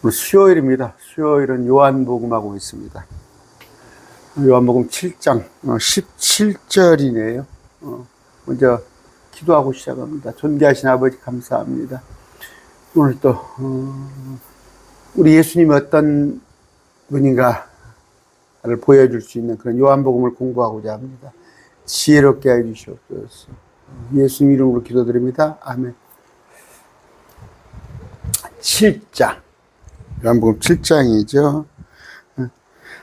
오늘 수요일입니다. 수요일은 요한복음하고 있습니다. 요한복음 7장 17절이네요. 먼저 기도하고 시작합니다. 존귀하신 아버지 감사합니다. 오늘 또 우리 예수님이 어떤 분인가를 보여줄 수 있는 그런 요한복음을 공부하고자 합니다. 지혜롭게 해주시옵소서. 예수님 이름으로 기도드립니다. 아멘. 7장 요한복음 7장이죠.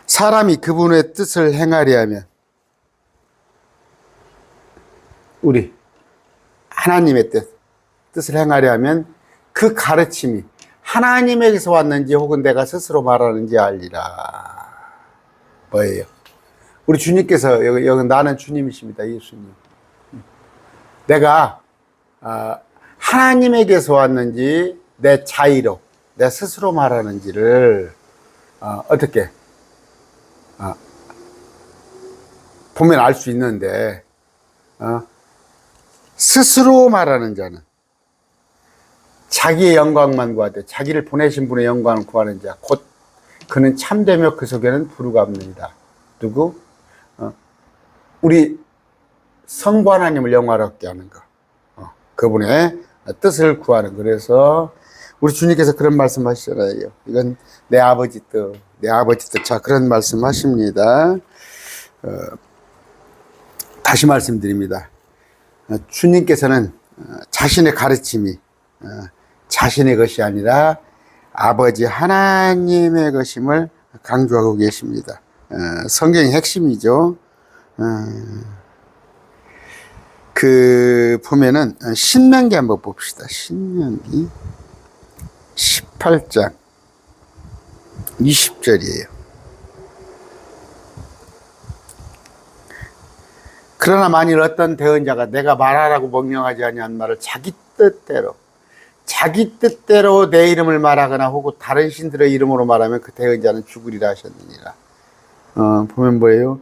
사람이 그분의 뜻을 행하려 하면, 우리 하나님의 뜻을 행하려 하면 그 가르침이 하나님에게서 왔는지 혹은 내가 스스로 말하는지 알리라. 뭐예요? 우리 주님께서 여기 나는 주님이십니다. 예수님. 내가 하나님에게서 왔는지 내 자의로 내 스스로 말하는지를 어떻게 보면 알 수 있는데, 스스로 말하는 자는 자기의 영광만 구하되 자기를 보내신 분의 영광을 구하는 자 곧 그는 참되며 그 속에는 부르가 없느니라. 누구? 우리 성부 하나님을 영화롭게 하는 거, 그분의 뜻을 구하는 거. 그래서 우리 주님께서 그런 말씀 하시잖아요. 이건 내 아버지 뜻, 내 아버지 뜻. 자, 그런 말씀 하십니다. 다시 말씀드립니다. 주님께서는 자신의 가르침이 자신의 것이 아니라 아버지 하나님의 것임을 강조하고 계십니다. 성경의 핵심이죠. 보면은 신명기 한번 봅시다. 신명기 18장 20절이에요. 그러나 만일 어떤 대언자가 내가 말하라고 명령하지 아니한 말을 자기 뜻대로 내 이름을 말하거나 혹은 다른 신들의 이름으로 말하면 그 대언자는 죽으리라 하셨느니라. 보면 뭐예요?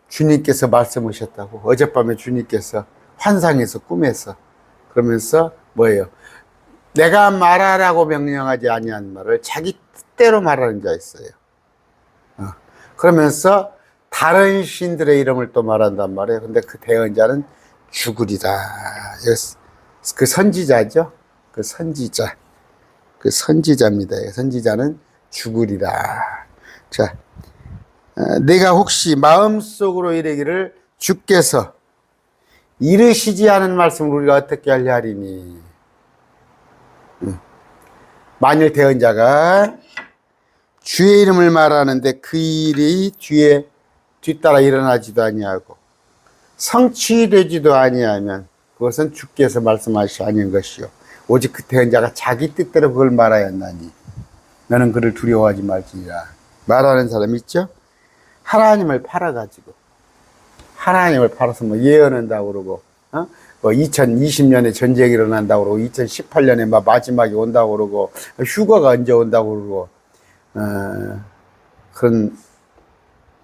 주님께서 말씀하셨다고. 어젯밤에 주님께서 환상에서 꿈에서 그러면서 뭐예요? 내가 말하라고 명령하지 아니한 말을 자기 뜻대로 말하는 자 있어요. 그러면서 다른 신들의 이름을 또 말한단 말이에요. 근데 그 대언자는 죽으리라. 그 선지자죠. 그 선지자입니다. 선지자는 죽으리라. 자, 내가 혹시 마음속으로 이르기를 주께서 이르시지 않은 말씀을 우리가 어떻게 하려 하리니. 만일 대언자가 주의 이름을 말하는데 그 일이 뒤따라 일어나지도 아니하고 성취되지도 아니하면 그것은 주께서 말씀하시 아닌 것이요 오직 그 대언자가 자기 뜻대로 그걸 말하였나니 너는 그를 두려워하지 말지니라. 말하는 사람 있죠? 하나님을 팔아가지고, 하나님을 팔아서 뭐 예언한다고 그러고, 뭐 2020년에 전쟁이 일어난다고 그러고, 2018년에 막 마지막이 온다고 그러고, 휴가가 언제 온다고 그러고, 그런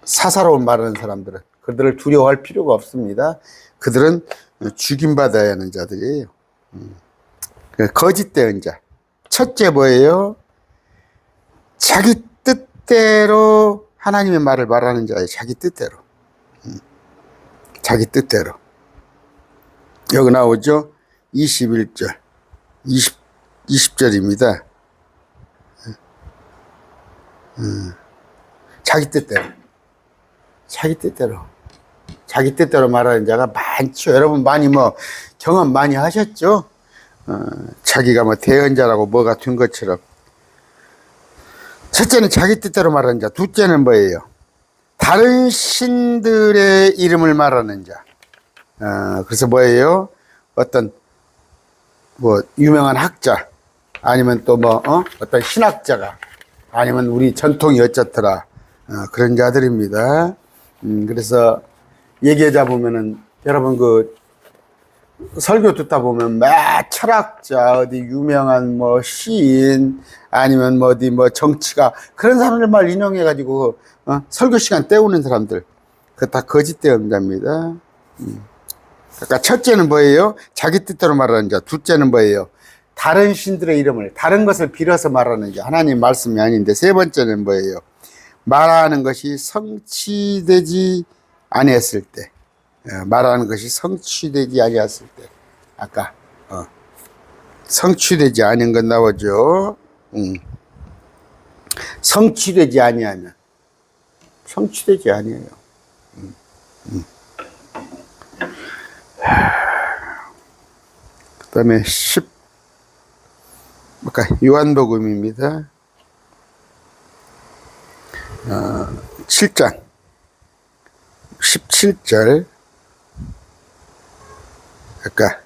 사사로운 말하는 사람들은, 그들을 두려워할 필요가 없습니다. 그들은 죽임받아야 하는 자들이에요. 거짓 대언자. 첫째 뭐예요? 자기 뜻대로 하나님의 말을 말하는 자예요. 자기 뜻대로. 자기 뜻대로. 여기 나오죠? 21절. 20절입니다. 자기 뜻대로. 자기 뜻대로. 자기 뜻대로 말하는 자가 많죠. 여러분 많이 경험 많이 하셨죠? 자기가 대언자라고 뭐가 된 것처럼. 첫째는 자기 뜻대로 말하는 자. 둘째는 뭐예요? 다른 신들의 이름을 말하는 자. 그래서 뭐예요? 어떤 유명한 학자 아니면 또 어떤 신학자가 아니면 우리 전통이 어쩌더라 그런 자들입니다. 그래서 얘기하자 보면은 여러분 설교 듣다 보면 철학자 어디 유명한 시인 아니면 어디 정치가 그런 사람들 말 인용해 가지고 설교 시간 때우는 사람들 그 다 거짓 대언자입니다. 그러니까 첫째는 뭐예요? 자기 뜻대로 말하는 자. 둘째는 뭐예요? 다른 신들의 이름을, 다른 것을 빌어서 말하는 게 하나님 말씀이 아닌데, 세 번째는 뭐예요? 말하는 것이 성취되지 아니했을 때. 말하는 것이 성취되지 아니했을 때. 아까 성취되지 않은 건 나오죠. 성취되지 아니하면 성취되지 아니에요. 그 다음에 요한복음입니다. 7장 17절. 아까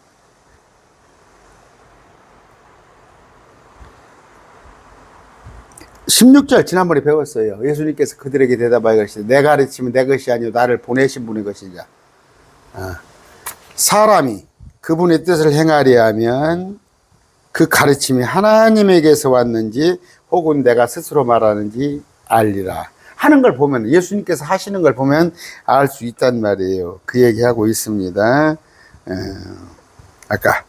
16절 지난번에 배웠어요. 예수님께서 그들에게 대답하여 가시되 내 가르침은 내 것이 아니요 나를 보내신 분의 것이냐. 사람이 그분의 뜻을 행하려 하면 그 가르침이 하나님에게서 왔는지 혹은 내가 스스로 말하는지 알리라 하는 걸 보면, 예수님께서 하시는 걸 보면 알 수 있단 말이에요. 그 얘기하고 있습니다. 아까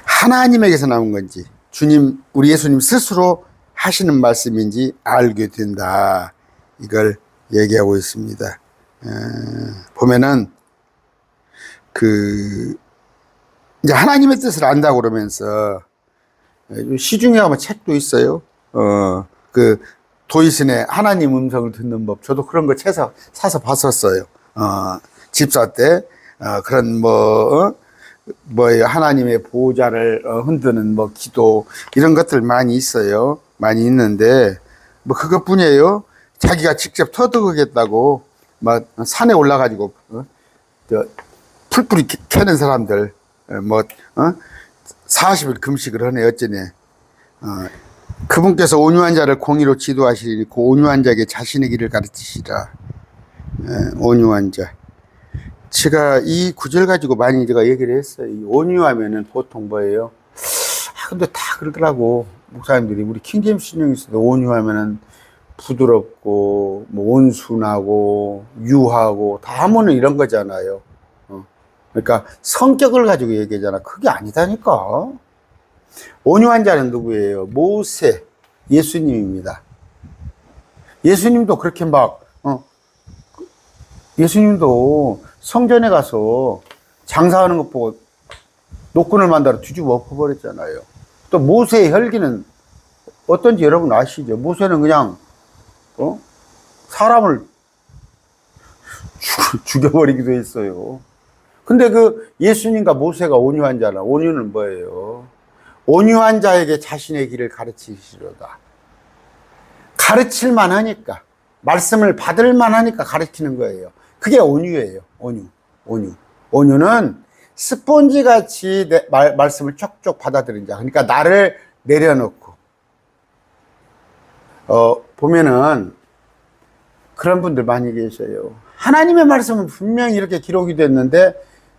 하나님에게서 나온 건지 주님, 우리 예수님 스스로 하시는 말씀인지 알게 된다, 이걸 얘기하고 있습니다. 보면은 이제 하나님의 뜻을 안다고 그러면서 시중에 가면 책도 있어요. 도이슨의 하나님 음성을 듣는 법. 저도 그런 거 사서 봤었어요. 집사 때. 그런 하나님의 보호자를 흔드는 기도, 이런 것들 많이 있어요. 많이 있는데, 그것뿐이에요. 자기가 직접 터득하겠다고, 산에 올라가지고, 풀뿌리 캐는 사람들, 40일 금식을 하네, 어쩌네. 그분께서 온유한 자를 공의로 지도하시리니 그 온유한 자에게 자신의 길을 가르치시라. 온유한 자. 제가 이 구절 가지고 많이 제가 얘기를 했어요. 이 온유하면은 보통 뭐예요? 근데 다 그러더라고. 목사님들이, 우리 킹제임스 신령에서도 온유하면은 부드럽고, 온순하고, 유하고, 다 하면은 이런 거잖아요. 그러니까 성격을 가지고 얘기하잖아. 그게 아니다니까. 온유한 자는 누구예요? 모세, 예수님입니다. 예수님도 그렇게 예수님도 성전에 가서 장사하는 것 보고 노끈을 만들어 뒤집어 엎어버렸잖아요. 또 모세의 혈기는 어떤지 여러분 아시죠? 모세는 그냥, 사람을 죽여버리기도 했어요. 근데 예수님과 모세가 온유한 자라. 온유는 뭐예요? 온유한 자에게 자신의 길을 가르치시로다. 가르칠만 하니까, 말씀을 받을만 하니까 가르치는 거예요. 그게 온유예요. 온유는 스폰지 같이 말씀을 촉촉 받아들인 자. 그러니까 나를 내려놓고, 보면은 그런 분들 많이 계셔요. 하나님의 말씀은 분명히 이렇게 기록이 됐는데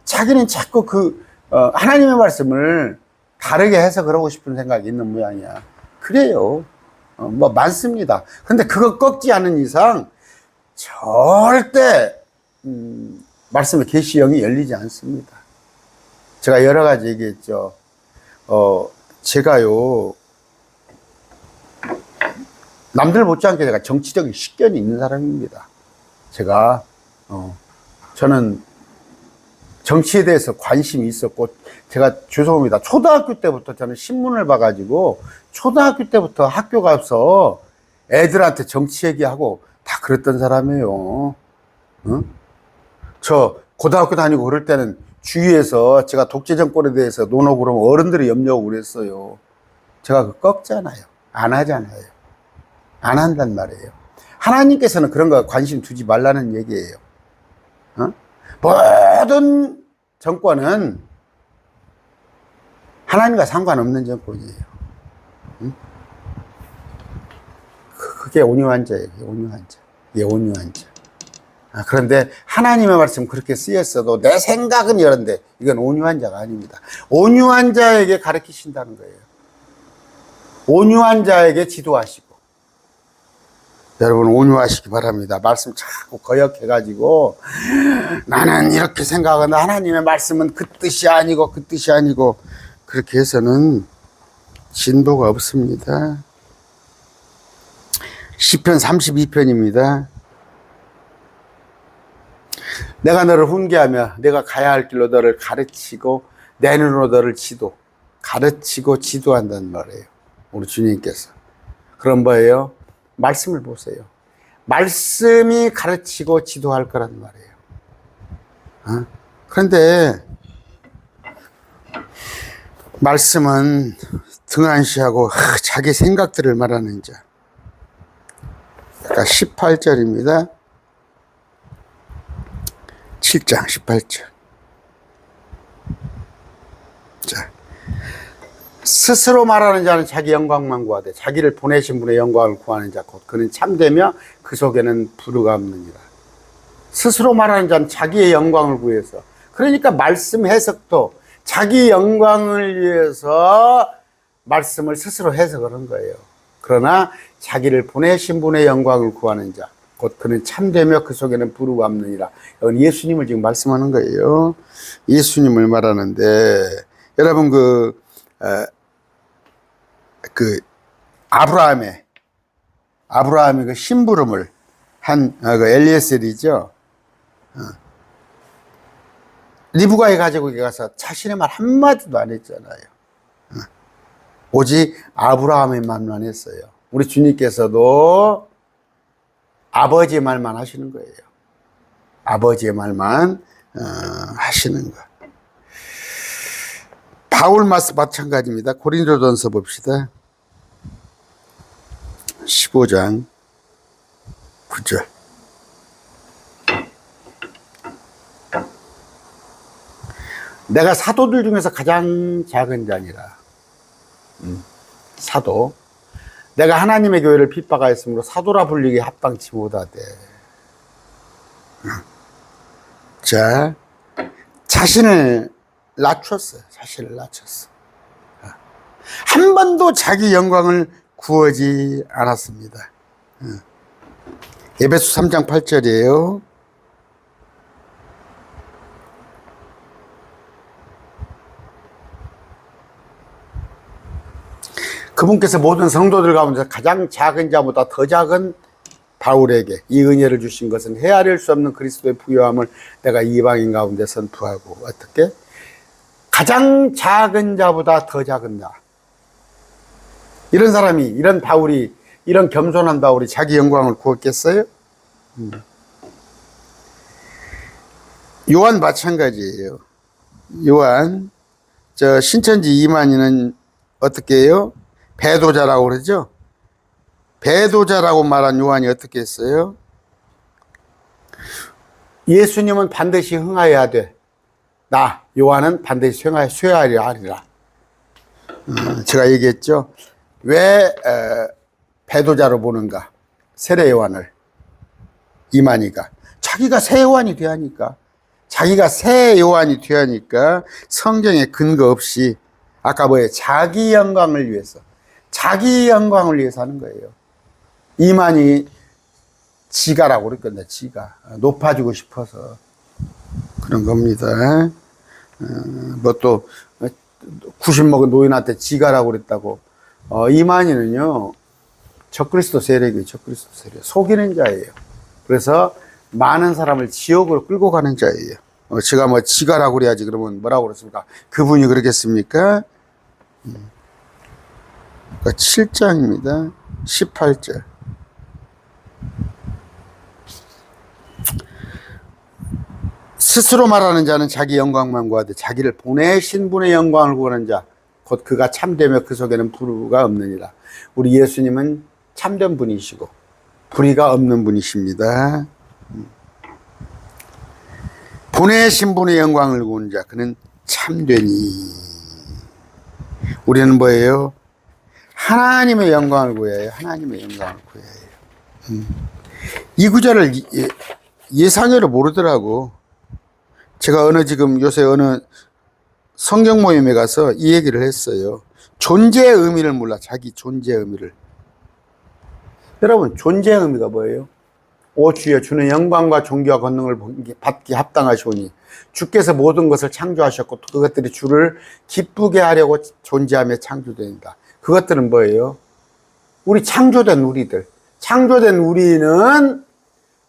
자기는 자꾸 하나님의 말씀을 다르게 해석을 싶은 생각이 있는 모양이야. 그래요. 많습니다. 근데 그거 꺾지 않은 이상 절대 말씀의 계시형이 열리지 않습니다. 제가 여러 가지 얘기했죠. 제가요, 남들 못지않게 제가 정치적인 식견이 있는 사람입니다. 저는 정치에 대해서 관심이 있었고, 제가 죄송합니다. 초등학교 때부터 저는 신문을 봐가지고, 초등학교 때부터 학교 가서 애들한테 정치 얘기하고 다 그랬던 사람이에요. 저 고등학교 다니고 그럴 때는 주위에서 제가 독재 정권에 대해서 논하고 그러면 어른들이 염려하고 그랬어요. 제가 꺾잖아요. 안 하잖아요. 안 한단 말이에요. 하나님께서는 그런 거 관심 두지 말라는 얘기예요. 모든 정권은 하나님과 상관없는 정권이에요. 그게 온유한 자예요. 온유한 자. 그런데 하나님의 말씀 그렇게 쓰였어도 내 생각은 이런데 이건 온유한 자가 아닙니다. 온유한 자에게 가르치신다는 거예요. 온유한 자에게 지도하시고, 여러분 온유하시기 바랍니다. 말씀 자꾸 거역해가지고 나는 이렇게 생각한다. 하나님의 말씀은 그 뜻이 아니고 그 뜻이 아니고 그렇게 해서는 진도가 없습니다. 시편 32편입니다. 내가 너를 훈계하며 내가 가야 할 길로 너를 가르치고 내 눈으로 너를 가르치고 지도한다는 말이에요. 우리 주님께서. 그런 거예요. 말씀을 보세요. 말씀이 가르치고 지도할 거란 말이에요. 그런데 말씀은 등한시하고 자기 생각들을 말하는 자. 그러니까 18절입니다. 7장 18절. 자, 스스로 말하는 자는 자기 영광만 구하되 자기를 보내신 분의 영광을 구하는 자 곧 그는 참되며 그 속에는 부르가 없느니라. 스스로 말하는 자는 자기의 영광을 구해서, 그러니까 말씀 해석도 자기 영광을 위해서 말씀을 스스로 해석을 한 거예요. 그러나 자기를 보내신 분의 영광을 구하는 자 곧 그는 참되며 그 속에는 부르가 없느니라. 이건 예수님을 지금 말씀하는 거예요. 예수님을 말하는데, 여러분 아브라함의 그 심부름을 한 그 엘리에셀이죠. 리브가에 가지고 가서 자신의 말 한마디도 안 했잖아요. 오직 아브라함의 말만 했어요. 우리 주님께서도 아버지의 말만 하시는 거예요. 아버지의 말만 하시는 거. 바울 마찬가지입니다. 고린도전서 봅시다. 15장 9절. 내가 사도들 중에서 가장 작은 자니라. 사도. 내가 하나님의 교회를 핍박하였으므로 사도라 불리기 합당치 못하되. 자, 자신을 낮췄어요. 자신을 낮췄어. 한 번도 자기 영광을 구하지 않았습니다. 에베소 3장 8절이에요. 그분께서 모든 성도들 가운데 가장 작은 자보다 더 작은 바울에게 이 은혜를 주신 것은 헤아릴 수 없는 그리스도의 부요함을 내가 이방인 가운데 선포하고. 어떻게? 가장 작은 자보다 더 작은 자. 이런 사람이, 이런 바울이, 이런 겸손한 바울이 자기 영광을 구했겠어요? 요한 마찬가지예요. 요한, 신천지 이만희는 어떻게 해요? 배도자라고 그러죠? 배도자라고 말한 요한이 어떻게 했어요? 예수님은 반드시 흥하여야 돼. 나 요한은 반드시 쇠하려 하리라. 제가 얘기했죠. 왜 배도자로 보는가? 세례 요한을, 이만희가 자기가 새 요한이 되하니까, 자기가 새 요한이 되하니까 성경에 근거 없이 아까 뭐예요? 자기 영광을 위해서 하는 거예요. 이만희 지가라고 그랬거든요. 지가 높아지고 싶어서 그런 겁니다. 뭐 또 90 먹은 노인한테 지가라고 그랬다고. 이만희는요 적그리스도 세력이에요. 적그리스도 세력, 속이는 자예요. 그래서 많은 사람을 지옥으로 끌고 가는 자예요. 제가 뭐 지가라고 그래야지 그러면 뭐라고 그랬습니까? 그분이 그러겠습니까? 그러니까 7장입니다. 18절. 스스로 말하는 자는 자기 영광만 구하되 자기를 보내신 분의 영광을 구하는 자 곧 그가 참되며 그 속에는 불의가 없느니라. 우리 예수님은 참된 분이시고 불의가 없는 분이십니다. 보내신 분의 영광을 구하는 자 그는 참되니. 우리는 뭐예요? 하나님의 영광을 구해요. 하나님의 영광을 구해요. 이 구절을 예상외로 모르더라고. 제가 요새 어느 성경 모임에 가서 이 얘기를 했어요. 존재의 의미를 몰라. 자기 존재의 의미를. 여러분, 존재의 의미가 뭐예요? 오 주여, 주는 영광과 존귀와 권능을 받기 합당하시오니 주께서 모든 것을 창조하셨고 그것들이 주를 기쁘게 하려고 존재하며 창조된다. 그것들은 뭐예요? 우리 창조된 우리들. 창조된 우리는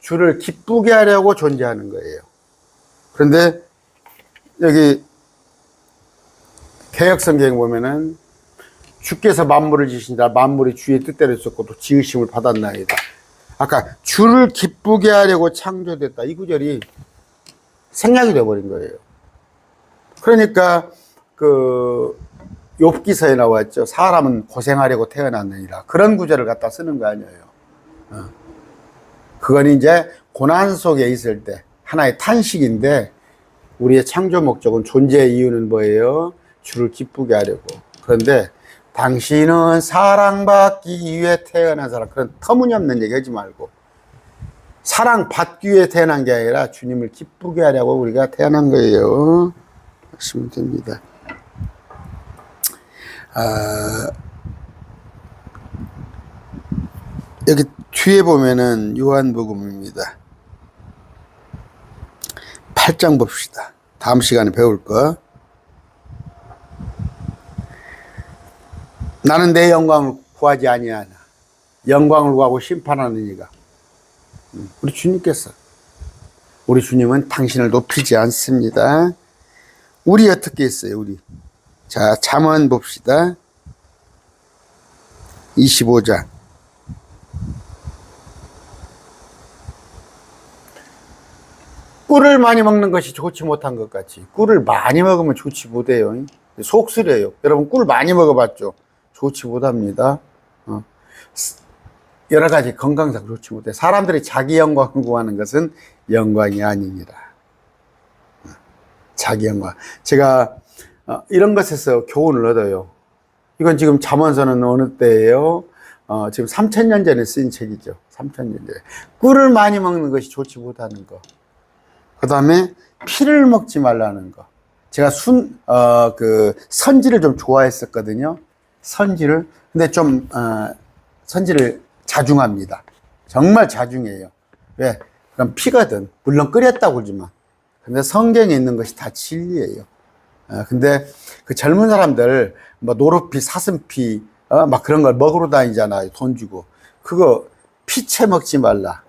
주를 기쁘게 하려고 존재하는 거예요. 그런데 여기 개역성경에 보면은 주께서 만물을 지으신다. 만물이 주의 뜻대로 있었고 또 지으심을 받았나이다. 아까 주를 기쁘게 하려고 창조됐다. 이 구절이 생략이 되어버린 거예요. 그러니까 그 욥기서에 나왔죠. 사람은 고생하려고 태어났느니라. 그런 구절을 갖다 쓰는 거 아니에요. 그건 이제 고난 속에 있을 때 하나의 탄식인데 우리의 창조 목적은 존재의 이유는 뭐예요? 주를 기쁘게 하려고. 그런데 당신은 사랑받기 위해 태어난 사람. 그런 터무니없는 얘기 하지 말고 사랑받기 위해 태어난 게 아니라 주님을 기쁘게 하려고 우리가 태어난 거예요. 하시면 됩니다. 여기 뒤에 보면은 요한복음입니다. 8장 봅시다. 다음 시간에 배울 거. 나는 내 영광을 구하지 아니하나 영광을 구하고 심판하는 이가. 우리 주님께서, 우리 주님은 당신을 높이지 않습니다. 우리 어떻게 했어요? 우리. 자, 잠언 봅시다. 25장. 꿀을 많이 먹는 것이 좋지 못한 것 같이 꿀을 많이 먹으면 좋지 못해요. 속쓰려요. 여러분 꿀 많이 먹어봤죠? 좋지 못합니다. 여러 가지 건강상 좋지 못해. 사람들이 자기 영광을 구하는 것은 영광이 아닙니다. 자기 영광. 제가 이런 것에서 교훈을 얻어요. 이건 지금 잠언서는 어느 때예요? 지금 3000년 전에 쓰인 책이죠. 3000년 전에. 꿀을 많이 먹는 것이 좋지 못하는 거. 그 다음에 피를 먹지 말라는 거. 제가 선지를 좀 좋아했었거든요. 선지를. 근데 좀, 선지를 자중합니다. 정말 자중해요. 왜? 그럼 피거든. 물론 끓였다고 그러지만. 근데 성경에 있는 것이 다 진리예요. 근데 그 젊은 사람들, 뭐, 노루피, 사슴피, 막 그런 걸 먹으러 다니잖아요. 돈 주고. 그거 피채 먹지 말라.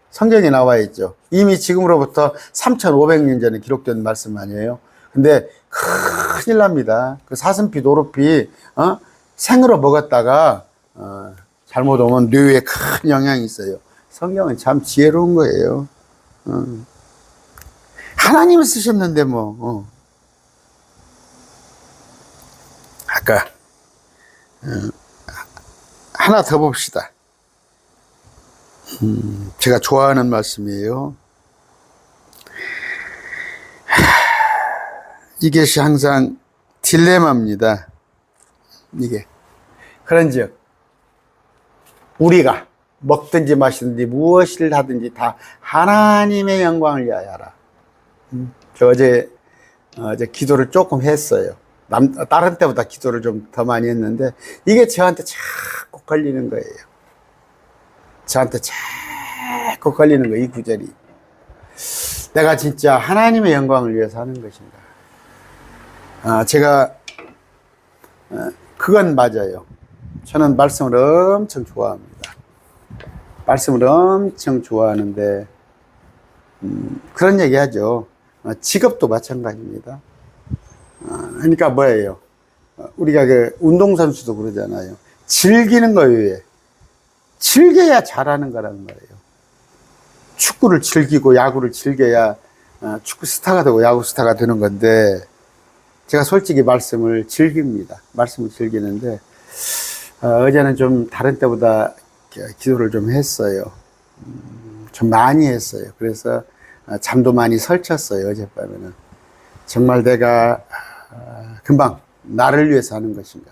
성경에 나와 있죠. 이미 지금으로부터 3,500년 전에 기록된 말씀 아니에요. 근데 큰일 납니다. 그 사슴피, 노루피, 생으로 먹었다가, 잘못 오면 뇌에 큰 영향이 있어요. 성경은 참 지혜로운 거예요. 하나님을 쓰셨는데 뭐, 아까, 하나 더 봅시다. 제가 좋아하는 말씀이에요. 이것이 항상 딜레마입니다. 이게. 그런즉 우리가 먹든지 마시든지 무엇을 하든지 다 하나님의 영광을 위하여 하라. 저 어제 기도를 조금 했어요. 다른 때보다 기도를 좀 더 많이 했는데 이게 저한테 자꾸 걸리는 거예요. 저한테 자꾸 걸리는 거, 이 구절이. 내가 진짜 하나님의 영광을 위해서 하는 것인가. 제가, 그건 맞아요. 저는 말씀을 엄청 좋아합니다. 말씀을 엄청 좋아하는데, 그런 얘기 하죠. 직업도 마찬가지입니다. 그러니까 뭐예요? 우리가 그 운동선수도 그러잖아요. 즐기는 거 위해. 즐겨야 잘하는 거라는 말이에요. 축구를 즐기고 야구를 즐겨야 축구 스타가 되고 야구 스타가 되는 건데, 제가 솔직히 말씀을 즐깁니다. 말씀을 즐기는데, 어제는 좀 다른 때보다 기도를 좀 했어요. 좀 많이 했어요. 그래서 잠도 많이 설쳤어요. 어젯밤에는. 정말 내가 금방 나를 위해서 하는 것인가?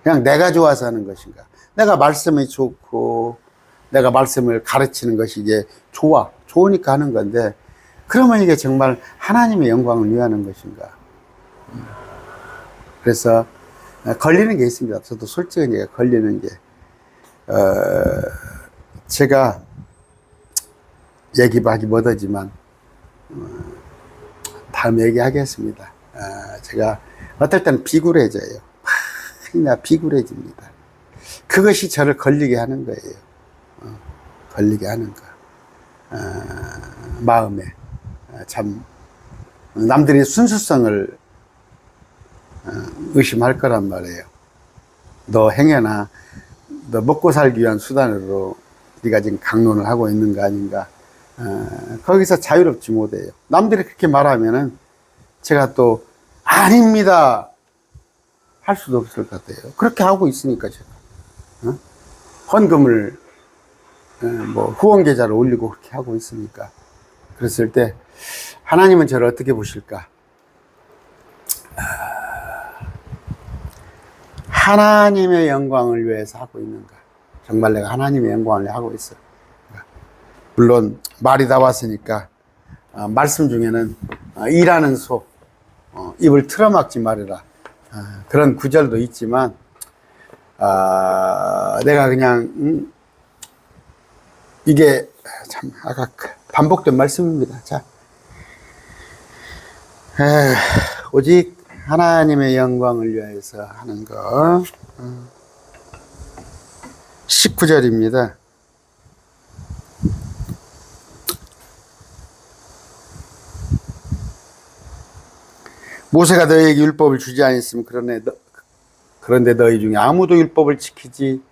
그냥 내가 좋아서 하는 것인가? 내가 말씀이 좋고 내가 말씀을 가르치는 것이 이게 좋으니까 하는 건데, 그러면 이게 정말 하나님의 영광을 위하는 것인가? 그래서 걸리는 게 있습니다. 저도 솔직히 걸리는 게, 제가 얘기하기 못하지만 다음 얘기하겠습니다. 제가 어떨 때는 비굴해져요. 그냥 비굴해집니다. 그것이 저를 걸리게 하는 거예요. 걸리게 하는 거. 마음에. 참 남들이 순수성을 의심할 거란 말이에요. 너 행여나 너 먹고 살기 위한 수단으로 네가 지금 강론을 하고 있는 거 아닌가. 거기서 자유롭지 못해요. 남들이 그렇게 말하면은 제가 또 아닙니다 할 수도 없을 것 같아요. 그렇게 하고 있으니까 제가 헌금을 뭐 후원 계좌를 올리고 그렇게 하고 있으니까. 그랬을 때 하나님은 저를 어떻게 보실까? 하나님의 영광을 위해서 하고 있는가? 정말 내가 하나님의 영광을 위해 하고 있어. 물론 말이 나왔으니까 말씀 중에는 일하는 소 입을 틀어막지 말으라 그런 구절도 있지만 내가 그냥 이게 참 아까 반복된 말씀입니다. 자, 오직 하나님의 영광을 위해서 하는 거. 19절입니다. 모세가 너희에게 율법을 주지 않았으면 그런데 너희 중에 아무도 율법을 지키지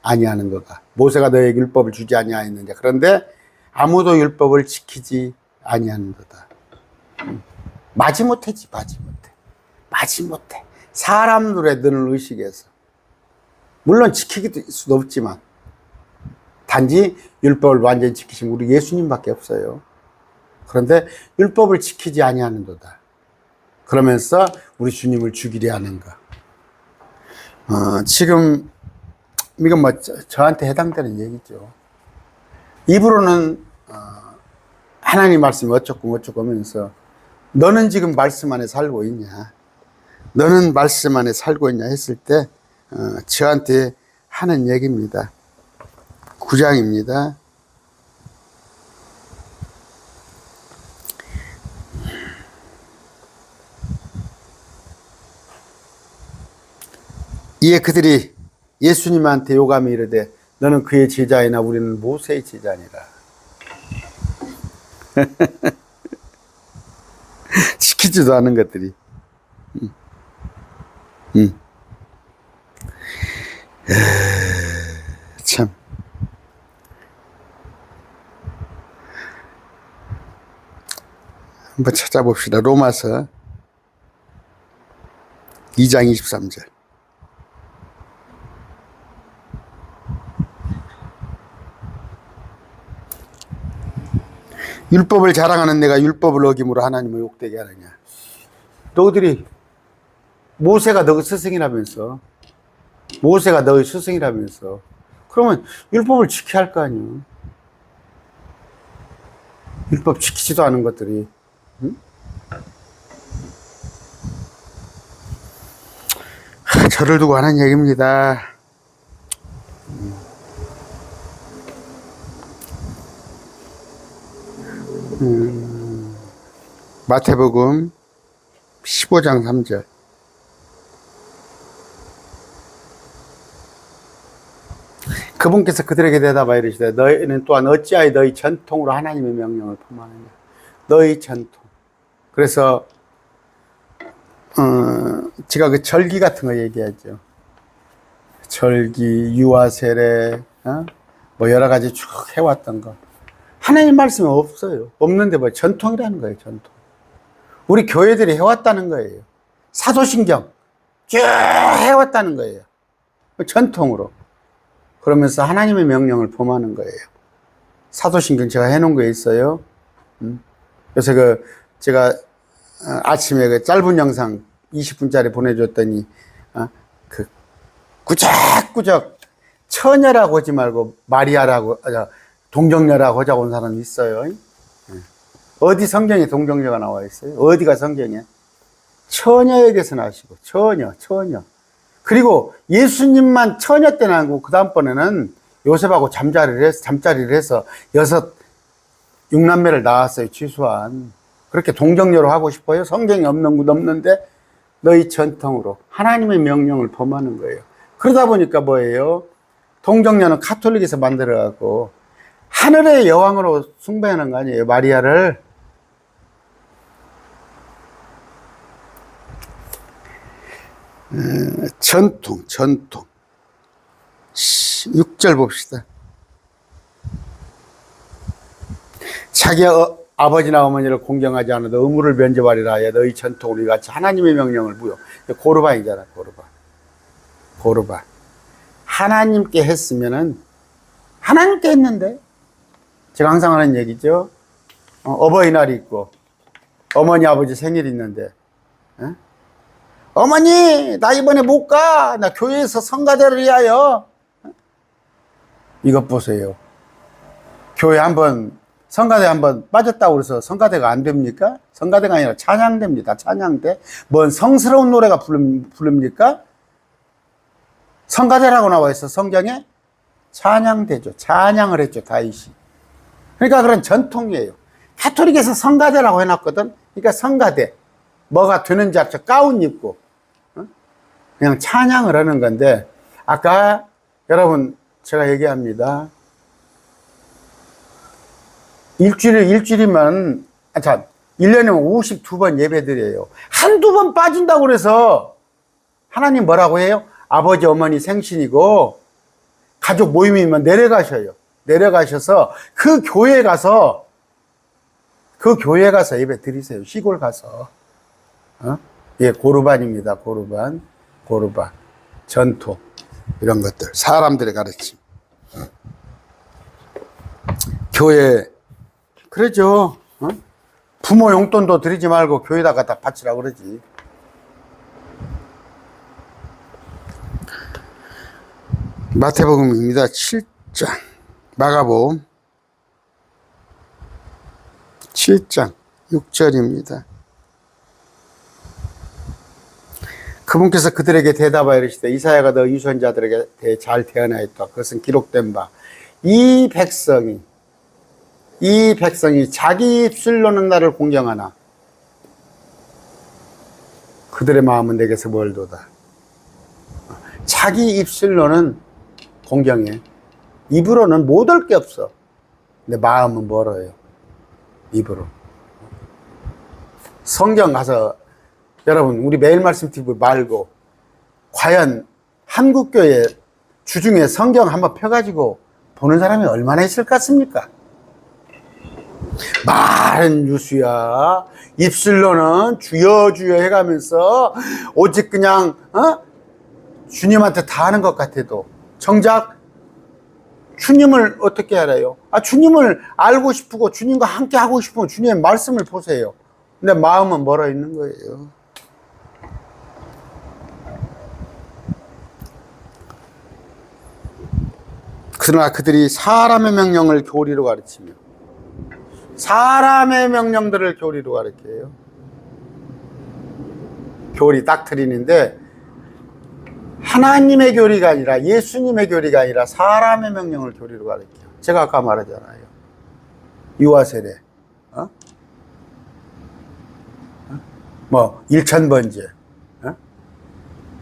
아니하는 거가. 모세가 너희에게 율법을 주지 아니하였느냐. 그런데 아무도 율법을 지키지 아니하는 거다. 마지못해지, 마지못해. 사람들의 눈을 의식해서. 물론 지키기도 수도 없지만, 단지 율법을 완전히 지키신 우리 예수님밖에 없어요. 그런데 율법을 지키지 아니하는도다. 그러면서 우리 주님을 죽이려 하는가. 지금 이건 뭐 저한테 해당되는 얘기죠. 입으로는 하나님 말씀이 어쩌고 하면서 너는 지금 말씀 안에 살고 있냐? 너는 말씀 안에 살고 있냐 했을 때 저한테 하는 얘기입니다. 9장입니다. 이에 그들이 예수님한테 요감이 이르되 너는 그의 제자이나 우리는 모세의 제자니라. 지키지도 않은 것들이. 참. 한번 찾아봅시다. 로마서 2장 23절. 율법을 자랑하는 내가 율법을 어김으로 하나님을 욕되게 하느냐. 너희들이 모세가 너희 스승이라면서 그러면 율법을 지켜야 할 거 아니에요. 율법 지키지도 않은 것들이. 응? 저를 두고 하는 얘기입니다. 마태복음 15장 3절. 그분께서 그들에게 대답하여 이르시되 너희는 또한 어찌하여 너희 전통으로 하나님의 명령을 범하느냐. 너희 전통. 그래서 제가 그 절기 같은 거 얘기하죠. 절기, 유아세례, 뭐 여러 가지 쭉 해왔던 거. 하나님 말씀이 없어요. 없는데 뭐 전통이라는 거예요. 전통. 우리 교회들이 해왔다는 거예요. 사도신경 쭉 해왔다는 거예요. 전통으로. 그러면서 하나님의 명령을 범하는 거예요. 사도신경 제가 해놓은 거 있어요. 그래서 제가 아침에 그 짧은 영상 20분짜리 보내줬더니 꾸적꾸적 처녀라고 하지 말고 마리아라고 동정녀라고 하자고 온 사람이 있어요. 어디 성경에 동정녀가 나와 있어요? 어디가 성경에? 처녀에 대해서 나오시고 처녀. 그리고 예수님만 처녀 때 나고 그 다음번에는 요셉하고 잠자리를 해서 6남매를 낳았어요. 최소한. 그렇게 동정녀로 하고 싶어요? 성경이 없는 곳 없는데 너희 전통으로 하나님의 명령을 범하는 거예요. 그러다 보니까 뭐예요? 동정녀는 가톨릭에서 만들어갖고 하늘의 여왕으로 숭배하는 거 아니에요? 마리아를. 전통. 6절 봅시다. 자기 아버지나 어머니를 공경하지 않아도 의무를 면제하리라 하여 너희 전통으로 이같이 하나님의 명령을 무효. 고르반이잖아. 고르반. 하나님께 했으면은 하나님께 했는데, 제가 항상 하는 얘기죠. 어버이날이 있고 어머니 아버지 생일이 있는데, 어머니 나 이번에 못 가. 나 교회에서 성가대를 위하여. 이것 보세요. 교회 성가대 한번 빠졌다고 그래서 성가대가 안 됩니까? 성가대가 아니라 찬양대입니다. 찬양대. 뭔 성스러운 노래가 부릅니까? 성가대라고 나와 있어. 성경에 찬양대죠. 찬양을 했죠. 다윗이. 그러니까 그런 전통이에요. 가톨릭에서 성가대라고 해놨거든. 그러니까 성가대. 뭐가 되는 줄 알죠? 가운 입고 그냥 찬양을 하는 건데, 아까 여러분 제가 얘기합니다. 일주일이면 1년이면 52번 예배 드려요. 한두 번 빠진다고 그래서 하나님 뭐라고 해요? 아버지 어머니 생신이고 가족 모임이면 내려가셔서 그 교회에 가서 예배 드리세요. 시골 가서. 예, 고르반입니다. 고르반. 전통. 이런 것들. 사람들의 가르침. 교회. 그러죠. 부모 용돈도 드리지 말고 교회에다가 다 바치라고 그러지. 마태복음입니다. 7장. 마가복음 7장 6절입니다. 그분께서 그들에게 대답하여 이르시되 이사야가 너 유선자들에게 대해 잘 대언하였다. 그것은 기록된 바 이 백성이 자기 입술로는 나를 공경하나 그들의 마음은 내게서 멀도다. 자기 입술로는 공경해. 입으로는 못 할 게 없어. 근데 마음은 멀어요. 입으로. 성경 가서 여러분, 우리 매일 말씀 TV 말고 과연 한국교회 주중에 성경 한번 펴가지고 보는 사람이 얼마나 있을 것 같습니까? 말은 유수야. 입술로는 주여 주여 해가면서 오직 그냥 주님한테 다 하는 것 같아도 정작 주님을 어떻게 알아요? 주님을 알고 싶고 주님과 함께 하고 싶으면 주님의 말씀을 보세요. 근데 마음은 멀어 있는 거예요. 그러나 그들이 사람의 명령을 교리로 가르치며 사람의 명령들을 교리로 가르쳐요. 교리 닥트린인데 하나님의 교리가 아니라 예수님의 교리가 아니라 사람의 명령을 교리로 가르쳐요. 제가 아까 말하잖아요. 유아세례, 뭐 일천번제,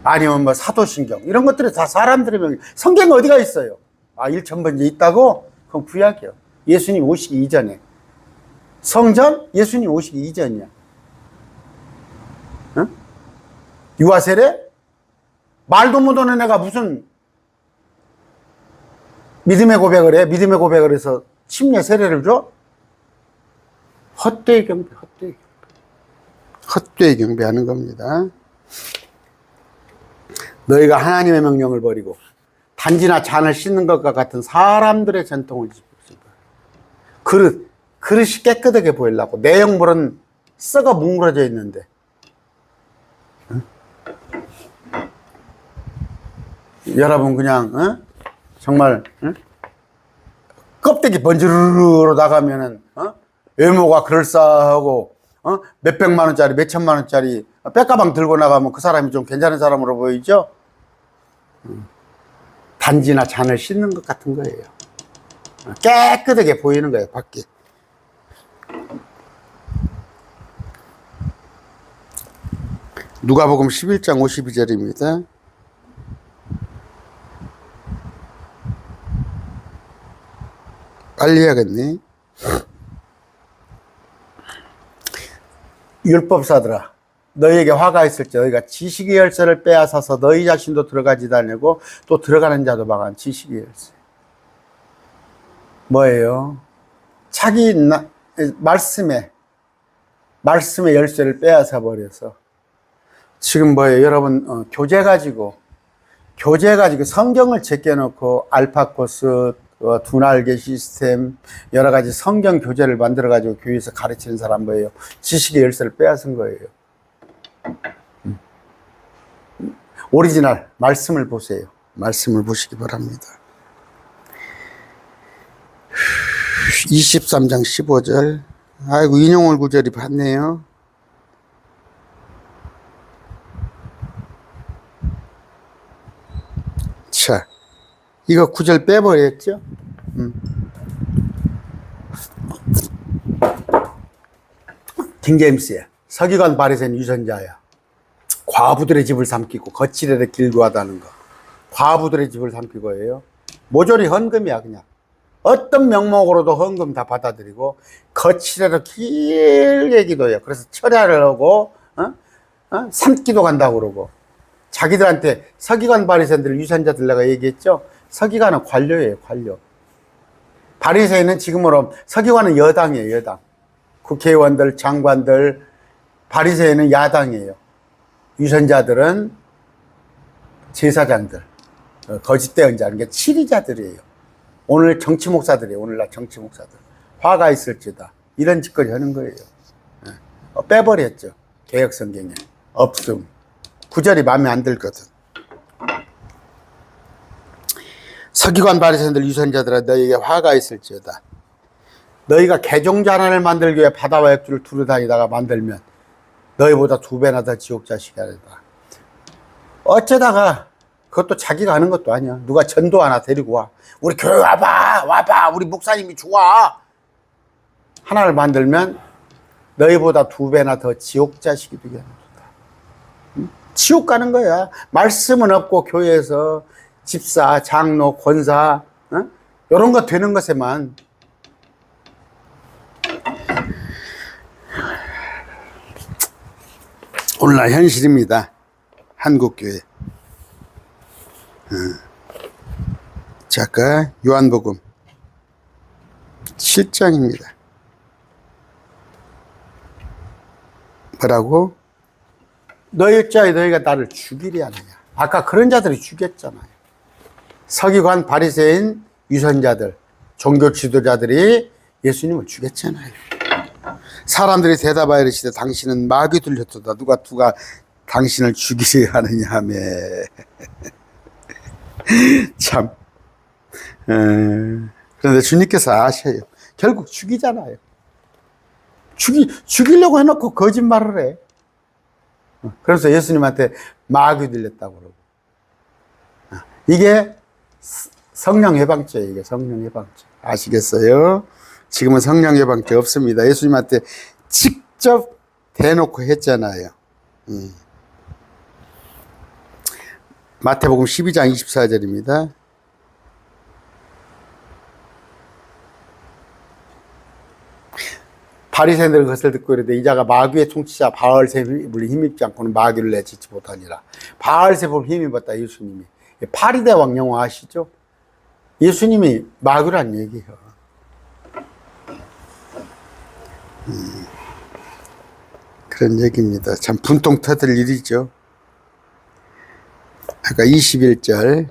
아니면 뭐 사도신경 이런 것들이 다 사람들의 명령. 성경 어디가 있어요? 일천번제 있다고? 그건 구약이요. 예수님 오시기 이전에. 성전? 예수님 오시기 이전이야. 유아세례? 말도 못하는 애가 무슨 믿음의 고백을 해? 믿음의 고백을 해서 침례 세례를 줘? 헛되이 경배, 헛되이 경배하는 겁니다. 너희가 하나님의 명령을 버리고 단지나 잔을 씻는 것과 같은 사람들의 전통을 지키고 그릇이 깨끗하게 보이려고 내용물은 썩어 뭉그러져 있는데 여러분 그냥 정말 껍데기 번지르르로 나가면은 외모가 그럴싸하고 몇백만 원짜리 몇천만 원짜리 백가방 들고 나가면 그 사람이 좀 괜찮은 사람으로 보이죠? 단지나 잔을 씻는 것 같은 거예요. 깨끗하게 보이는 거예요, 밖에. 누가복음 11장 52절입니다. 빨리 해야겠네. 율법사들아, 너희에게 화가 있을지 너희가 지식의 열쇠를 빼앗아서 너희 자신도 들어가지도 않고 또 들어가는 자도 막한 지식의 열쇠. 뭐예요? 자기 말씀의 열쇠를 빼앗아 버려서 지금 뭐예요? 여러분 교재 가지고 성경을 제껴놓고 알파코스, 두날개 시스템, 여러 가지 성경 교재를 만들어 가지고 교회에서 가르치는 사람 뭐예요? 지식의 열쇠를 빼앗은 거예요. 오리지널 말씀을 보세요. 말씀을 보시기 바랍니다. 23장 15절. 아이고, 인용을 구절이 봤네요. 자, 이거 구절 빼버렸죠? 킹제임스야. 서기관 바리새인 유선자야. 과부들의 집을 삼키고 거칠에 길구하다는 거. 과부들의 집을 삼키고예요. 모조리 헌금이야, 그냥. 어떤 명목으로도 헌금 다 받아들이고 거칠에로 길게 기도해요. 그래서 철야를 하고 산기도 간다고 그러고. 자기들한테 서기관 바리새인들 유선자들 내가 얘기했죠. 서기관은 관료예요, 관료. 바리새인은 지금으로 서기관은 여당이에요, 여당. 국회의원들, 장관들. 바리새인은 야당이에요. 유선자들은 제사장들, 거짓대언자, 게 치리자들이에요. 오늘 정치 목사들이에요. 오늘날 정치 목사들. 화가 있을지다. 이런 짓거리 하는 거예요. 빼버렸죠. 개혁성경에. 없음. 구절이 마음에 안 들거든. 서기관 바리새인들 유선자들아 너희에게 화가 있을지어다. 너희가 개종자난을 만들기 위해 바다와 액주를 두루 다니다가 만들면 너희보다 2배나 더 지옥 자식이 아니다. 어쩌다가 그것도 자기가 하는 것도 아니야. 누가 전도 하나 데리고 와. 우리 교회 와봐. 우리 목사님이 좋아. 하나를 만들면 너희보다 2배나 더 지옥 자식이 되게 합니다. 지옥 가는 거야. 말씀은 없고 교회에서 집사, 장로, 권사 이런 거 되는 것에만 오늘날 현실입니다. 한국교회. 자, 요한복음 7장입니다. 뭐라고? 너일자에 너희가 나를 죽이려 하느냐. 아까 그런 자들이 죽였잖아요. 서기관, 바리새인, 유선자들, 종교 지도자들이 예수님을 죽였잖아요. 사람들이 대답하여 이르시되 당신은 마귀 들렸도다. 누가 당신을 죽이려 하느냐 하며. 참. 그런데 주님께서 아셔요. 결국 죽이잖아요. 죽이려고 해놓고 거짓말을 해. 그래서 예수님한테 마귀 들렸다고 그러고. 이게 성령 해방죄예요. 이게 성령 해방죄. 아시겠어요? 지금은 성령 해방죄 없습니다. 예수님한테 직접 대놓고 했잖아요. 마태복음 12장 24절입니다. 바리새인들은 그것을 듣고 이르되 이자가 마귀의 통치자 바알세불에 힘입지 않고는 마귀를 내치지 못하니라. 바알세불 힘입었다 예수님이. 파리대왕 영화 아시죠? 예수님이 마귀란 얘기예요. 그런 얘기입니다. 참 분통 터질 일이죠. 아까 21절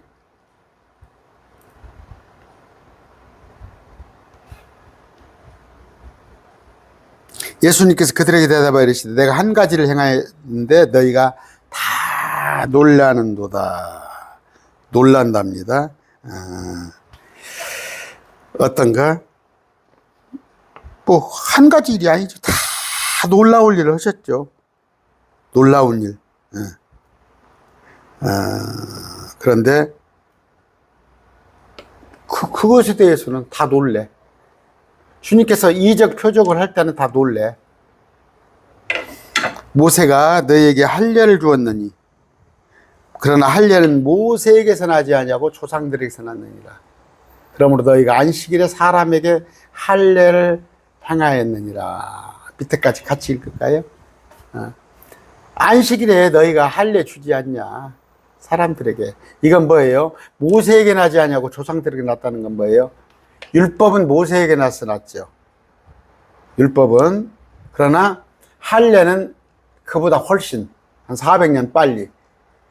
예수님께서 그들에게 대답하여 이르시되 내가 한 가지를 행하였는데 너희가 다 놀라는도다. 놀란답니다. 어떤가? 뭐 한 가지 일이 아니죠. 다 놀라울 일을 하셨죠. 놀라운 일. 그런데 그것에 대해서는 다 놀래. 주님께서 이적 표적을 할 때는 다 놀래. 모세가 너희에게 할례를 주었느니 그러나 할례는 모세에게서 나지 아니하고 조상들에게서 났느니라. 그러므로 너희가 안식일에 사람에게 할례를 행하였느니라. 밑에까지 같이 읽을까요? 안식일에 너희가 할례 주지 않냐 사람들에게. 이건 뭐예요? 모세에게 나지 아니하고 조상들에게 났다는 건 뭐예요? 율법은 모세에게 났죠. 율법은. 그러나 할례는 그보다 훨씬 한 400년 빨리.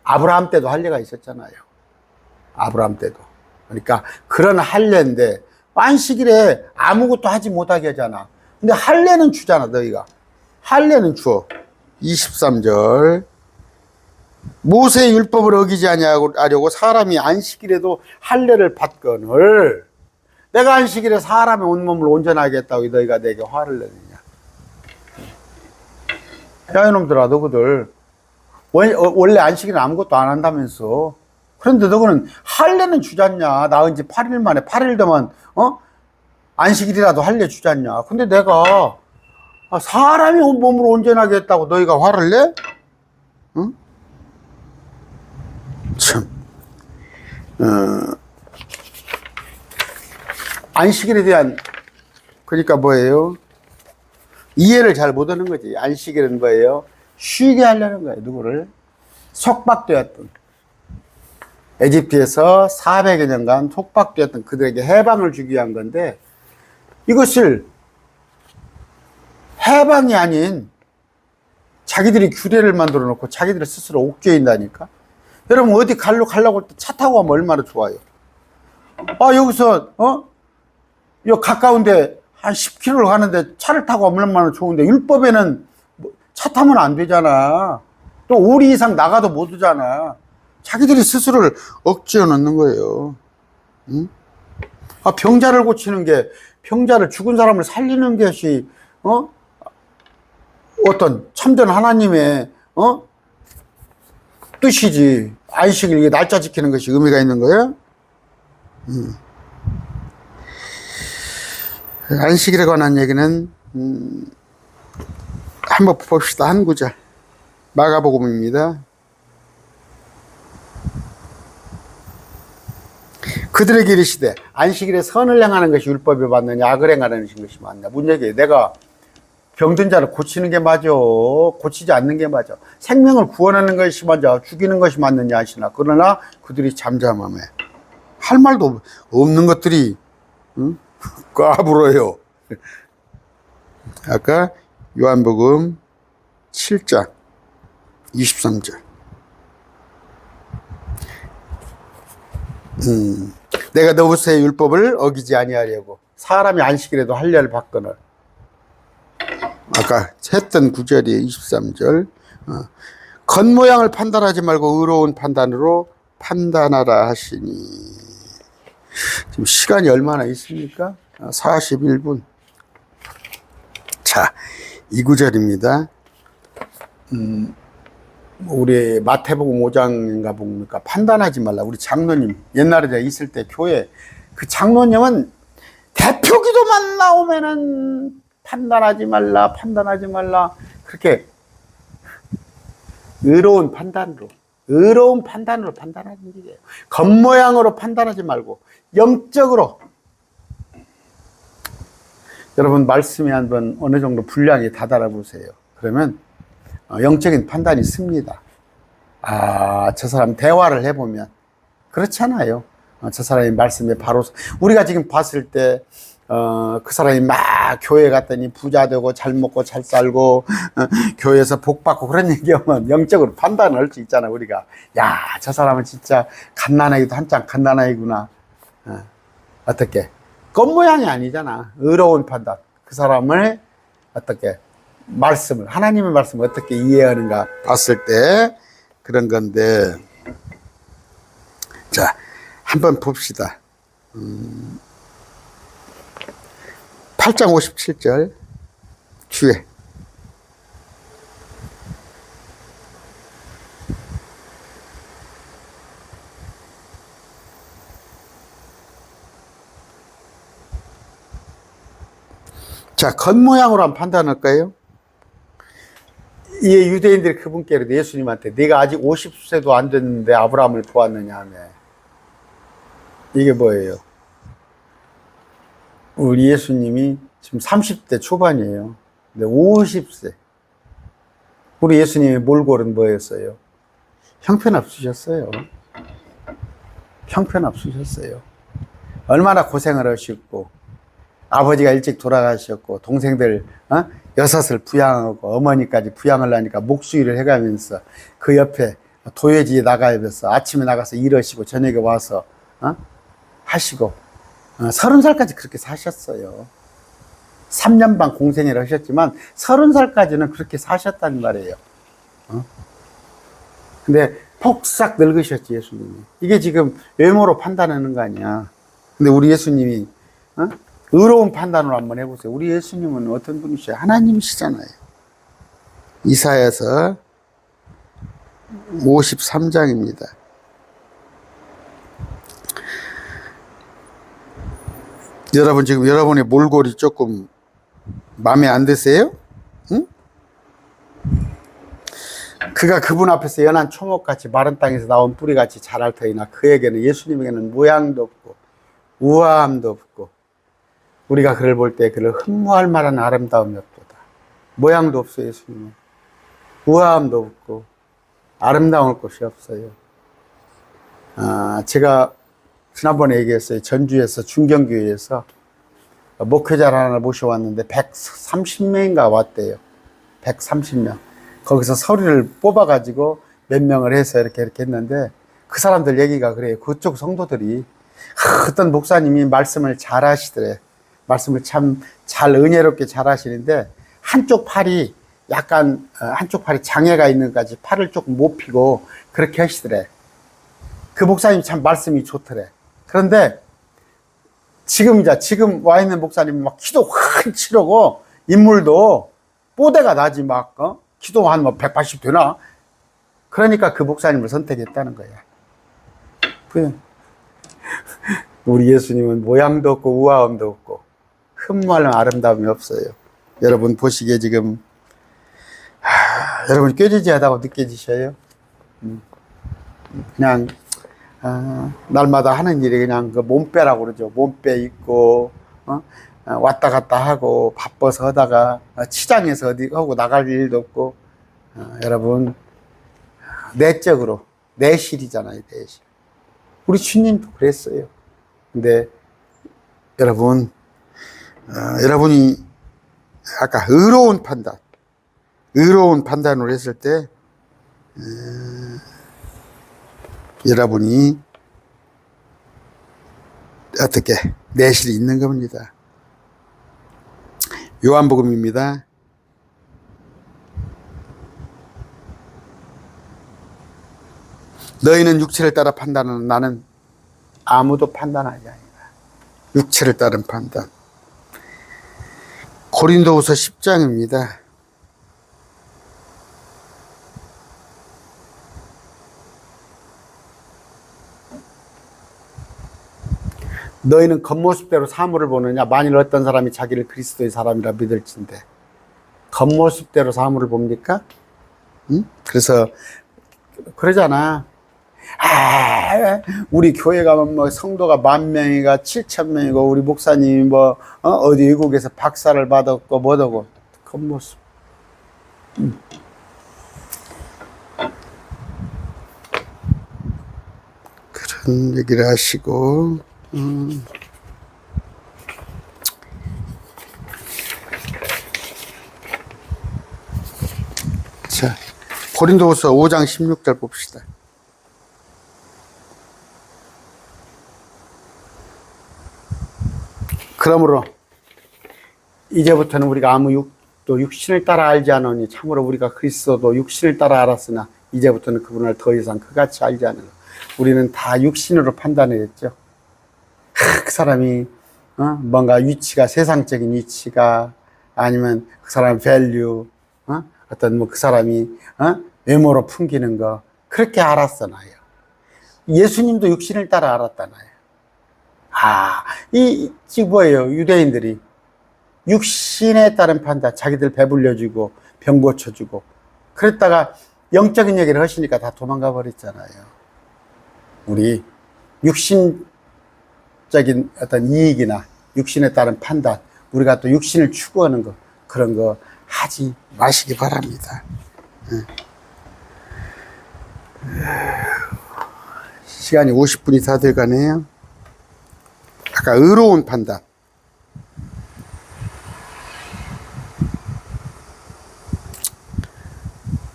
아브라함 때도 할례가 있었잖아요. 아브라함 때도. 그러니까 그런 할례인데 안식일에 아무것도 하지 못하게 하잖아. 근데 할례는 주잖아. 너희가 할례는 줘. 23절 모세의 율법을 어기지 아니하려고 사람이 안식일에도 할례를 받거늘 내가 안식일에 사람의 온몸을 온전하게 했다고 너희가 내게 화를 내느냐. 야 이놈들아, 너희들 원래 안식일은 아무것도 안 한다면서. 그런데 너희는 할례는 주잖냐. 나은 지 8일 만에 8일 더만 안식일이라도 할례 주잖냐. 근데 내가 사람이 몸을 온전하게 했다고 너희가 화를 내? 응? 참. 안식일에 대한, 그러니까 뭐예요? 이해를 잘 못하는 거지. 안식일은 뭐예요? 쉬게 하려는 거예요. 누구를? 속박되었던, 에집트에서 400여 년간 속박되었던 그들에게 해방을 주기 위한 건데, 이것을 해방이 아닌 자기들이 규례를 만들어 놓고 자기들이 스스로 옥죄인다니까. 여러분 어디 가려고 할 때 차 타고 가면 얼마나 좋아요. 여기서 요 가까운데 한 10km를 가는데 차를 타고 가면 얼마나 좋은데, 율법에는 차 타면 안 되잖아. 또 5리 이상 나가도 못 오잖아. 자기들이 스스로를 억지어 놓는 거예요. 응? 병자를 고치는 게, 병자를, 죽은 사람을 살리는 것이 어떤 참된 하나님의 뜻이지. 안식일, 이게 날짜 지키는 것이 의미가 있는 거예요? 안식일에 관한 얘기는 한번 봅시다. 한 구절. 마가복음입니다. 그들에게 이르시되 안식일에 선을 행하는 것이 율법에 맞느냐 악을 행하는 것이 맞느냐. 뭔 얘기예요? 내가 병든 자를 고치는 게 맞아, 고치지 않는 게 맞아. 생명을 구원하는 것이 맞아, 죽이는 것이 맞느냐 하시나. 그러나 그들이 잠잠하며 할 말도 없는 것들이 까불어요. 아까 요한복음 7장 23절. 내가 너부서의 율법을 어기지 아니하려고 사람이 안식일에도 할례를 받거늘. 아까 했던 구절이 23절. 겉모양을 판단하지 말고 의로운 판단으로 판단하라 하시니. 지금 시간이 얼마나 있습니까? 41분. 자, 이 구절입니다. 우리 마태복음 5장인가 봅니까? 판단하지 말라. 우리 장로님, 옛날에 제가 있을 때 교회, 그 장로님은 대표 기도만 나오면은 판단하지 말라, 판단하지 말라. 그렇게 의로운 판단으로 판단하는 일이에요. 겉모양으로 판단하지 말고 영적으로. 여러분 말씀이 한번 어느 정도 분량이 다다라 보세요. 그러면 영적인 판단이 씁니다. 저 사람 대화를 해보면 그렇잖아요. 저 사람이 말씀에 바로, 우리가 지금 봤을 때 그 사람이 막 교회 갔더니 부자 되고 잘 먹고 잘 살고 교회에서 복 받고 그런 얘기하면 영적으로 판단을 할 수 있잖아. 우리가 야, 저 사람은 진짜 갓난아기도 한참 갓난아기구나. 어떻게 겉모양이 아니잖아. 의로운 판단. 그 사람을 어떻게 말씀을, 하나님의 말씀을 어떻게 이해하는가 봤을 때 그런 건데, 자, 한번 봅시다. 8장 57절 뒤에. 자, 겉모양으로 한번 판단할까요? 이 유대인들이 그분께로 예수님한테 네가 아직 50세도 안 됐는데 아브라함을 보았느냐 하며, 이게 뭐예요? 우리 예수님이 지금 30대 초반이에요. 근데 50세. 우리 예수님의 몰골은 뭐였어요? 형편없으셨어요. 형편없으셨어요. 얼마나 고생을 하셨고, 아버지가 일찍 돌아가셨고, 동생들 여섯을 부양하고 어머니까지 부양을 하니까 목수일을 해가면서 그 옆에 도예지에 나가면서 아침에 나가서 일하시고 저녁에 와서 하시고 30살까지 그렇게 사셨어요. 3년 반 공생회를 하셨지만 30살까지는 그렇게 사셨단 말이에요. 근데 폭삭 늙으셨지, 예수님이. 이게 지금 외모로 판단하는 거 아니야. 근데 우리 예수님이 의로운 판단으로 한번 해보세요. 우리 예수님은 어떤 분이셔요? 하나님이시잖아요. 이사야서 53장입니다. 여러분, 지금 여러분의 몰골이 조금 마음에 안 드세요? 응? 그가 그분 앞에서 연한 초목같이 마른 땅에서 나온 뿌리같이 자랄 터이나 그에게는, 예수님에게는 모양도 없고 우아함도 없고 우리가 그를 볼 때 그를 흠모할 만한 아름다움이 없도다. 모양도 없어요. 예수님은 우아함도 없고 아름다울 곳이 없어요. 제가 지난번에 얘기했어요. 전주에서 중경교회에서 목회자를 하나 모셔왔는데 130명인가 왔대요. 130명. 거기서 서류를 뽑아가지고 몇 명을 해서 이렇게 했는데, 그 사람들 얘기가 그래요. 그쪽 성도들이 어떤 목사님이 말씀을 잘 하시더래. 말씀을 참 잘 은혜롭게 잘 하시는데 한쪽 팔이 약간 한쪽 팔이 장애가 있는 것까지 팔을 조금 못 펴고 그렇게 하시더래. 그 목사님 참 말씀이 좋더래. 그런데 지금 와 있는 목사님은 막 키도 확 치르고 인물도 뽀대가 나지, 막 키도 한 180 되나? 그러니까 그 목사님을 선택했다는 거야. 우리 예수님은 모양도 없고 우아함도 없고 흠모할 아름다움이 없어요. 여러분 보시기에 지금 여러분 꾀지지하다고 느껴지셔요? 그냥 날마다 하는 일이 그냥 그 몸빼라고 그러죠. 몸빼 있고 왔다 갔다 하고 바빠서 하다가 치장에서 어디 하고 나갈 일도 없고, 여러분 내적으로 내실이잖아요. 내실. 우리 주님도 그랬어요. 근데 여러분 여러분이 아까 의로운 판단을 했을 때 여러분이 어떻게 내실이 있는 겁니다. 요한복음입니다. 너희는 육체를 따라 판단하는 나는 아무도 판단하지 아니라 육체를 따른 판단. 고린도후서 10장입니다. 너희는 겉모습대로 사물을 보느냐? 만일 어떤 사람이 자기를 그리스도의 사람이라 믿을진대. 겉모습대로 사물을 봅니까? 응? 그래서 그러잖아. 우리 교회 가면 뭐 성도가 10,000명이가 7,000명이고 우리 목사님이 어디 외국에서 박사를 받았고 뭐더고. 겉모습. 그런 얘기를 하시고, 자, 고린도후서 5장 16절 봅시다. 그러므로 이제부터는 우리가 아무 또 육신을 따라 알지 않으니 참으로 우리가 그리스도도 육신을 따라 알았으나 이제부터는 그분을 더 이상 그같이 알지 않으나 우리는 다 육신으로 판단했죠. 그 사람이 뭔가 위치가, 세상적인 위치가, 아니면 그 사람의 밸류, 어떤 그 사람이 외모로 풍기는 거, 그렇게 알았잖아요. 예수님도 육신을 따라 알았잖아요. 지금 뭐예요? 유대인들이 육신에 따른 판단, 자기들 배불려주고 병 고쳐주고 그랬다가 영적인 얘기를 하시니까 다 도망가 버렸잖아요. 우리 육신적인 어떤 이익이나 육신에 따른 판단, 우리가 또 육신을 추구하는 거, 그런 거 하지 마시기 바랍니다. 시간이 50분이 다 돼가네요. 아까 의로운 판단.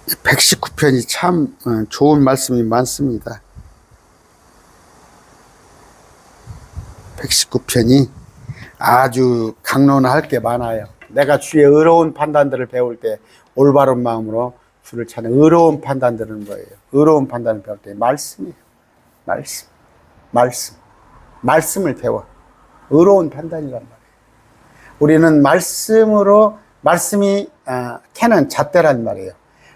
이 119편이 참 좋은 말씀이 많습니다. 119편이 아주 강론할 게 많아요. 내가 주의 의로운 판단들을 배울 때 올바른 마음으로 주를 찾는 의로운 판단들은 뭐예요? 의로운 판단을 배울 때 말씀이에요. 말씀을 배워. 의로운 판단이란 말이에요. 우리는 말씀으로, 말씀이 캐는 잣대란 말이에요.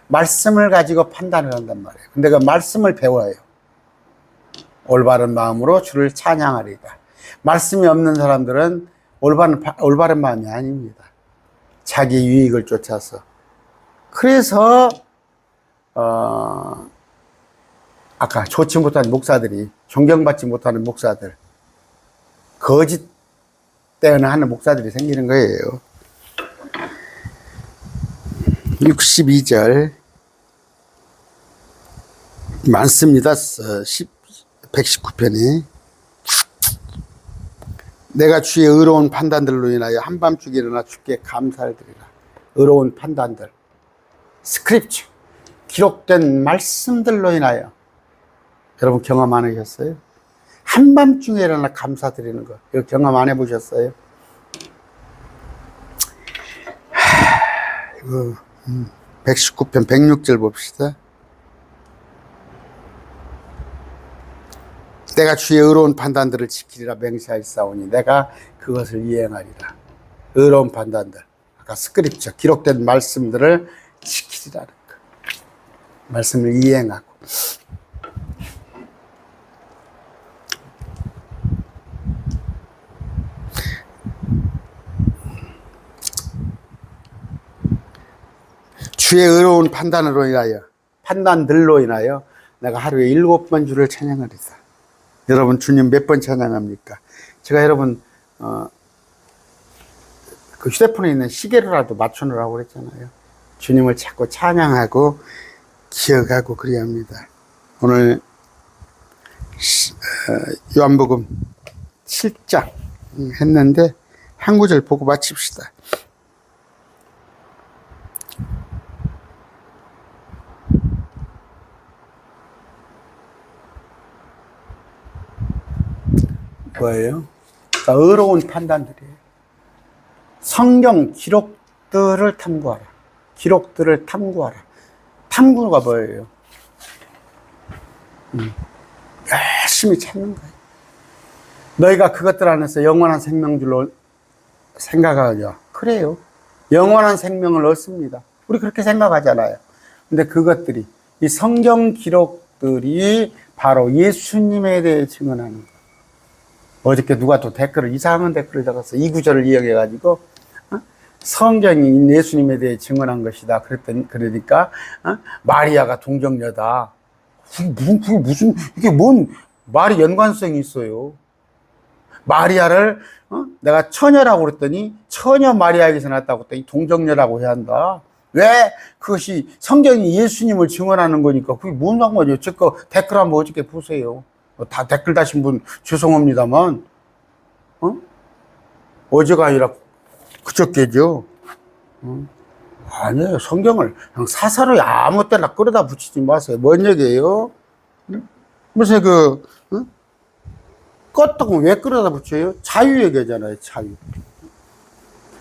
말씀을 가지고 판단을 한단 말이에요. 근데 그 말씀을 배워요. 올바른 마음으로 주를 찬양하리다. 말씀이 없는 사람들은 올바른 마음이 아닙니다. 자기 유익을 쫓아서. 그래서 아까 좋지 못한 목사들이, 존경받지 못하는 목사들, 거짓 때문에 하는 목사들이 생기는 거예요. 62절 많습니다. 119편에 내가 주의 의로운 판단들로 인하여 한밤중에 일어나 주께 감사를 드리라. 의로운 판단들, 스크립처, 기록된 말씀들로 인하여. 여러분 경험 안 하셨어요? 한밤중에 일어나 감사드리는 거, 이거 경험 안 해보셨어요? 이거 119편 106절 봅시다. 내가 주의 의로운 판단들을 지키리라 맹세하였사오니 내가 그것을 이행하리라. 의로운 판단들, 아까 스크립처, 기록된 말씀들을 지키리라는 거. 말씀을 이행하고. 주의 의로운 판단으로 인하여, 판단들로 인하여 내가 하루에 7번 주를 찬양하리다. 여러분 주님 몇 번 찬양합니까? 제가 여러분 그 휴대폰에 있는 시계로라도 맞춰놓으라고 그랬잖아요. 주님을 자꾸 찬양하고 기억하고 그래야 합니다. 오늘 요한복음 7장 했는데 한 구절 보고 마칩시다. 뭐예요? 그러니까 의로운 판단들이에요. 성경 기록들을 탐구하라. 기록들을 탐구하라. 탐구가 뭐예요? 열심히 찾는 거예요. 너희가 그것들 안에서 영원한 생명줄로 생각하냐? 그래요. 영원한 생명을 얻습니다. 우리 그렇게 생각하잖아요. 근데 그것들이, 이 성경 기록들이 바로 예수님에 대해 증언하는 거예요. 어저께 누가 또 이상한 댓글을 적었어. 이 구절을 이용해가지고, 성경이 예수님에 대해 증언한 것이다. 그러니까, 마리아가 동정녀다. 이게 뭔 말이 연관성이 있어요. 마리아를, 내가 처녀라고 그랬더니, 처녀 마리아에게서 났다고 했더니 동정녀라고 해야 한다. 왜? 그것이 성경이 예수님을 증언하는 거니까 그게 뭔 상관이에요. 저 댓글 한번 어저께 보세요. 다 댓글 다신 분 죄송합니다만, 어제가 아니라 그저께죠. 아니에요. 성경을 그냥 사사로이 아무 때나 끌어다 붙이지 마세요. 뭔 얘기예요? 무슨 껐다고 왜 끌어다 붙여요? 자유 얘기잖아요. 자유.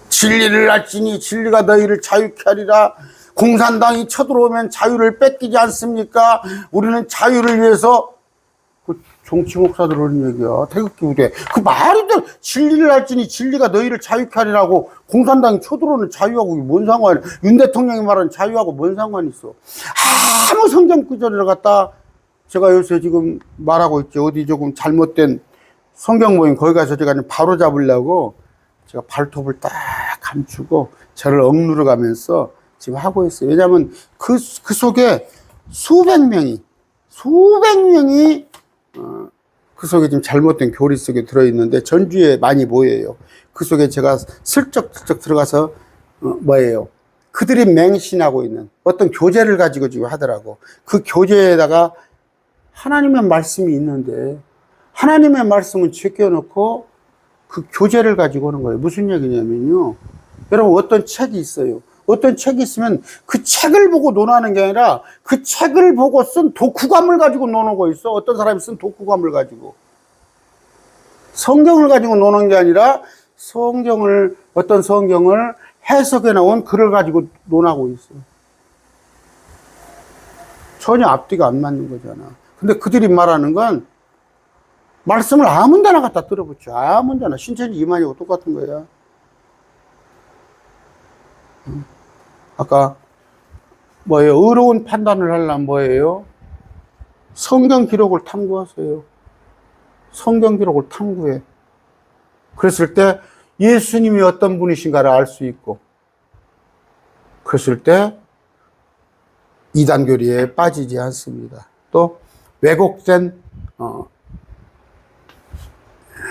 진리를 알지니 진리가 너희를 자유케 하리라. 공산당이 쳐들어오면 자유를 뺏기지 않습니까? 우리는 자유를 위해서. 그 정치 목사들 하는 얘기야. 태극기 부대. 그 말이 돼. 진리를 알지니 진리가 너희를 자유케 하리라고. 공산당이 쳐들어오는 자유하고 뭔 상관이야. 윤 대통령이 말하는 자유하고 뭔 상관이 있어. 아무 성경 구절을 갖다 제가 요새 지금 말하고 있지. 어디 조금 잘못된 성경 모임 거기 가서 제가 바로 잡으려고 제가 발톱을 딱 감추고 저를 억누르 가면서 지금 하고 있어요. 왜냐하면 그 속에 수백 명이 그 속에 지금 잘못된 교리 속에 들어있는데 전주에 많이 모여요. 그 속에 제가 슬쩍 들어가서 뭐예요? 그들이 맹신하고 있는 어떤 교제를 가지고 지금 하더라고. 그 교제에다가 하나님의 말씀이 있는데 하나님의 말씀을 제껴놓고 그 교제를 가지고 오는 거예요. 무슨 얘기냐면요. 여러분 어떤 책이 있어요. 어떤 책이 있으면 그 책을 보고 논하는 게 아니라 그 책을 보고 쓴 독후감을 가지고 논하고 있어. 어떤 사람이 쓴 독후감을 가지고. 성경을 가지고 노는 게 아니라 어떤 성경을 해석해 나온 글을 가지고 논하고 있어요. 전혀 앞뒤가 안 맞는 거잖아. 근데 그들이 말하는 건 말씀을 아무 데나 갖다 들어붙여. 아무 데나. 신천지 이만희하고 똑같은 거야. 아까 뭐예요? 의로운 판단을 하려면 뭐예요? 성경 기록을 탐구하세요. 성경 기록을 탐구해. 그랬을 때 예수님이 어떤 분이신가를 알 수 있고, 그랬을 때 이단교리에 빠지지 않습니다. 또 왜곡된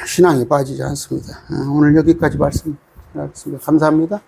신앙에 빠지지 않습니다. 오늘 여기까지 말씀드리겠습니다. 감사합니다.